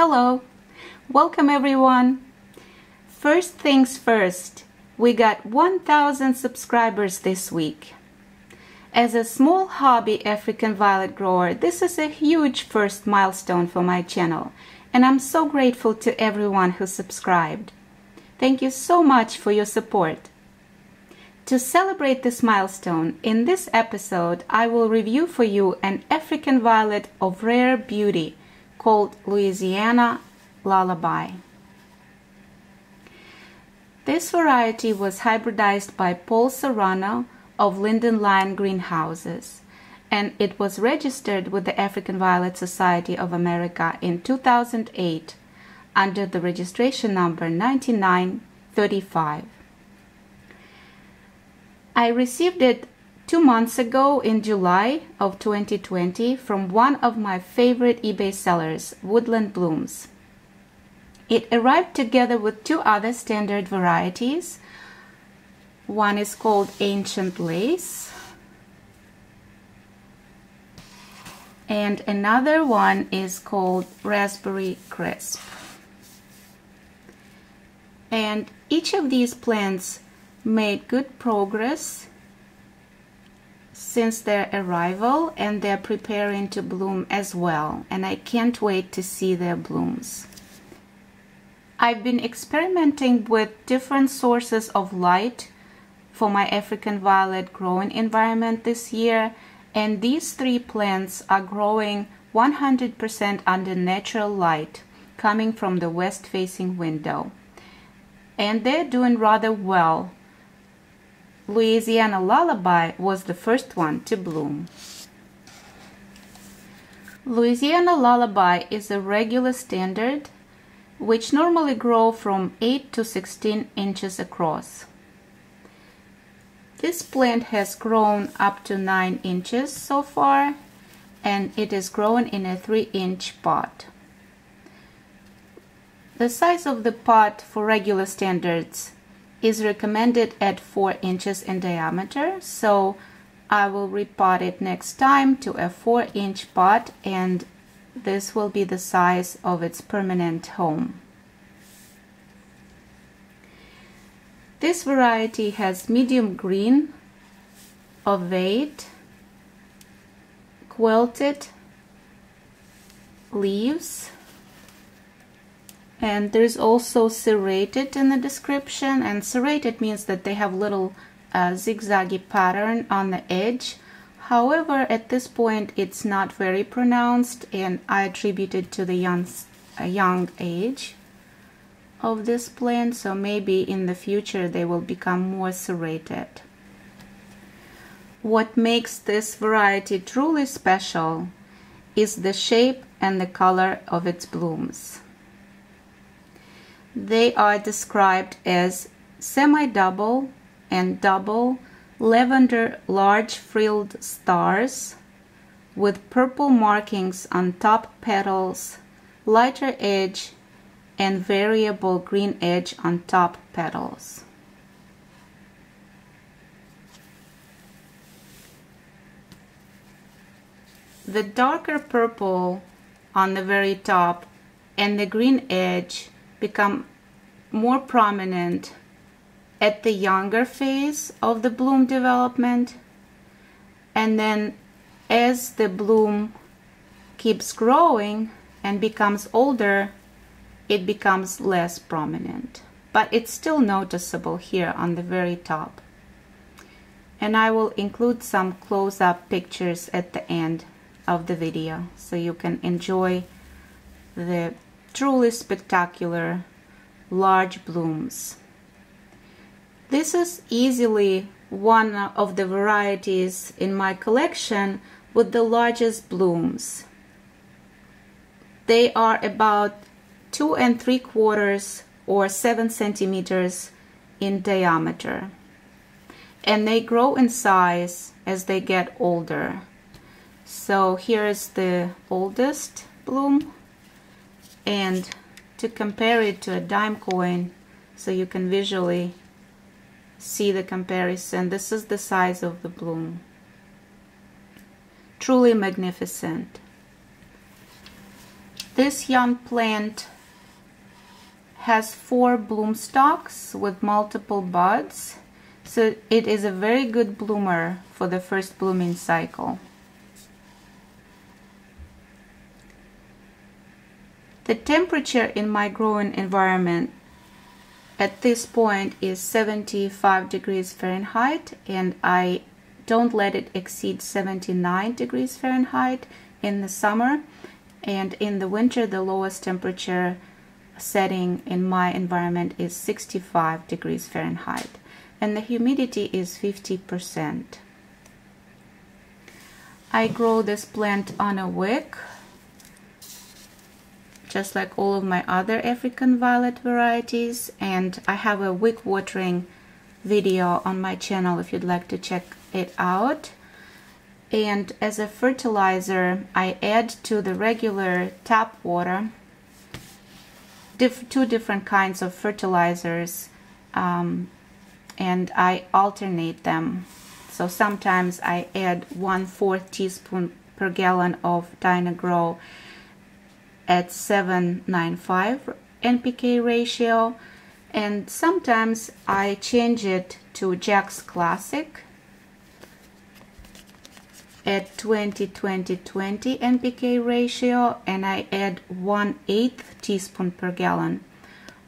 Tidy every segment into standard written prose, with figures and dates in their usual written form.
Hello, welcome everyone. First things first, we got 1,000 subscribers this week. As a small hobby African violet grower, this is a huge first milestone for my channel, and I'm so grateful to everyone who subscribed. Thank you so much for your support. To celebrate this milestone, in this episode I will review for you an African violet of rare beauty called Louisiana Lullaby. This variety was hybridized by Paul Sorano of Lyndon Lyon Greenhouses, and it was registered with the African Violet Society of America in 2008 under the registration number 9935. I received it 2 months ago in July of 2020 from one of my favorite eBay sellers, Woodland Blooms. It arrived together with 2 other standard varieties. One is called Ancient Lace, and another one is called Raspberry Crisp. And each of these plants made good progress since their arrival, and they're preparing to bloom as well, and I can't wait to see their blooms. I've been experimenting with different sources of light for my African violet growing environment this year, and these 3 plants are growing 100% under natural light coming from the west facing window, and they're doing rather well. Louisiana Lullaby was the first one to bloom. Louisiana Lullaby is a regular standard which normally grow from 8 to 16 inches across. This plant has grown up to 9 inches so far, and it is grown in a 3-inch pot. The size of the pot for regular standards is recommended at 4 inches in diameter, so I will repot it next time to a 4-inch pot, and this will be the size of its permanent home. This variety has medium green, ovate, quilted leaves, and there's also serrated in the description, and serrated means that they have little zigzaggy pattern on the edge. However, at this point it's not very pronounced, and I attribute it to the young age of this plant, so maybe in the future they will become more serrated. What makes this variety truly special is the shape and the color of its blooms. They are described as semi-double and double lavender large frilled stars with purple markings on top petals, lighter edge, and variable green edge on top petals. The darker purple on the very top and the green edge become more prominent at the younger phase of the bloom development, and then as the bloom keeps growing and becomes older, it becomes less prominent, but it's still noticeable here on the very top. And I will include some close-up pictures at the end of the video so you can enjoy the truly spectacular large blooms. This is easily one of the varieties in my collection with the largest blooms. They are about 2 3/4 or 7 centimeters in diameter, and they grow in size as they get older. So here is the oldest bloom, and to compare it to a dime coin so you can visually see the comparison, this is the size of the bloom. Truly magnificent. This young plant has 4 bloom stalks with multiple buds, so it is a very good bloomer for the first blooming cycle. The temperature in my growing environment at this point is 75 degrees Fahrenheit, and I don't let it exceed 79 degrees Fahrenheit in the summer, and in the winter the lowest temperature setting in my environment is 65 degrees Fahrenheit, and the humidity is 50%. I grow this plant on a wick, just like all of my other African violet varieties, and I have a wick watering video on my channel if you'd like to check it out. And as a fertilizer, I add to the regular tap water 2 different kinds of fertilizers, and I alternate them. So sometimes I add 1/4 teaspoon per gallon of Dynagrow at 795 NPK ratio, and sometimes I change it to Jack's Classic at 20-20-20 NPK ratio, and I add 1/8 teaspoon per gallon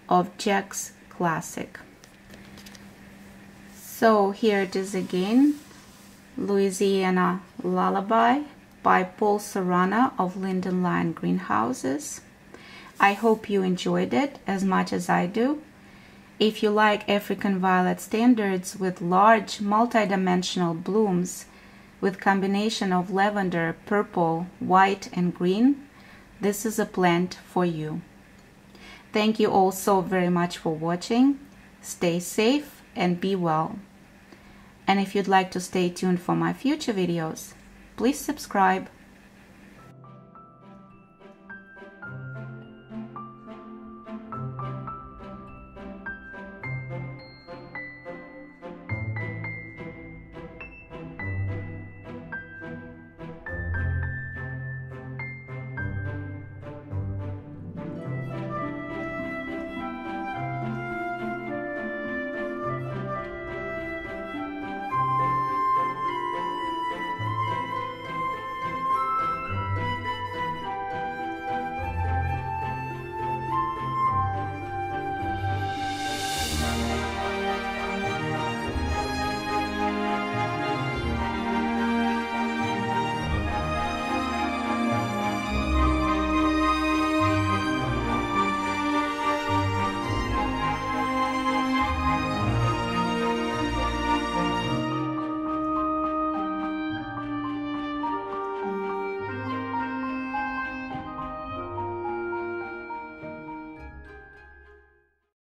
of Jack's Classic. So here it is again, Louisiana Lullaby by Paul Sorano of Lyndon Lyon Greenhouses. I hope you enjoyed it as much as I do. If you like African violet standards with large multi-dimensional blooms with combination of lavender, purple, white and green, this is a plant for you. Thank you all so very much for watching. Stay safe and be well. And if you'd like to stay tuned for my future videos, please subscribe.